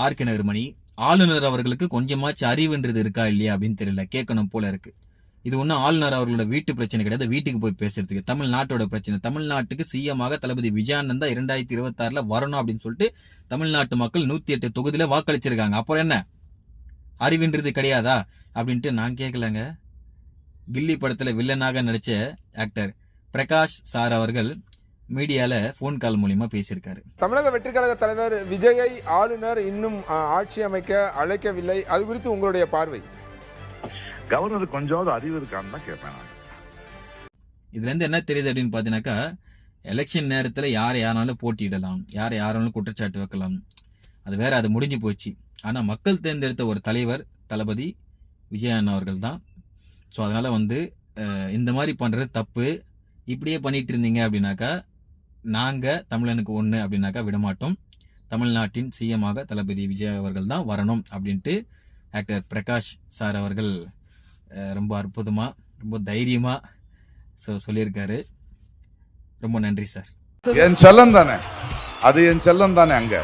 RK நகர்மணி, ஆளுநர் அவர்களுக்கு கொஞ்சமாச்சு அறிவுன்றது இருக்கா இல்லையா அப்படின்னு தெரியல, கேட்கணும் போல இருக்கு. இது ஒன்னும் ஆளுநர் அவர்களோட வீட்டு பிரச்சனை கிடையாது, வீட்டுக்கு போய் பேசுறதுக்கு. தமிழ்நாட்டோட பிரச்சனை. தமிழ்நாட்டுக்கு சிஎம்மாக தளபதி விஜயானந்தா 2026 வரணும் அப்படின்னு சொல்லிட்டு தமிழ்நாட்டு மக்கள் 108 தொகுதியில வாக்களிச்சிருக்காங்க. அப்புறம் என்ன அறிவுன்றது கிடையாதா அப்படின்ட்டு நான் கேட்கலங்க. கில்லி படத்துல வில்லனாக நடிச்ச ஆக்டர் பிரகாஷ் சார் அவர்கள் மீடியால போன் கால் மூலியமா பேசியிருக்காரு. தமிழக வெற்றி கழக தலைவர் விஜயை ஆளுநர் இன்னும் ஆட்சி அமைக்க அழைக்கவில்லை, அது குறித்து உங்களுடைய பார்வை? கவர்னர் கொஞ்சம் அறிவு இருக்கான்னு தான் கேட்பேன். இதுல இருந்து என்ன தெரியுது அப்படின்னு பாத்தீங்கன்னாக்கா, எலெக்ஷன் நேரத்துல யாராலும் போட்டியிடலாம், யாராலும் குற்றச்சாட்டு வைக்கலாம், அது வேற, அது முடிஞ்சு போச்சு. ஆனா மக்கள் தேர்ந்தெடுத்த ஒரு தலைவர் தளபதி விஜயன் அவர்கள் தான். ஸோ அதனால இந்த மாதிரி பண்றது தப்பு. இப்படியே பண்ணிட்டு இருந்தீங்க அப்படின்னாக்கா நாங்க தமிழனுக்கு ஒண்ணு அப்படின்னாக்கா விடமாட்டோம். தமிழ்நாட்டின் சிஎம்மாக தளபதி விஜய் அவர்கள் தான் வரணும் அப்படின்ட்டு ஆக்டர் பிரகாஷ் சார் அவர்கள் ரொம்ப அற்புதமா, ரொம்ப தைரியமா சொல்லியிருக்காரு. ரொம்ப நன்றி சார். என் செல்லம் தானே, அது என் செல்லம் தானே. அங்க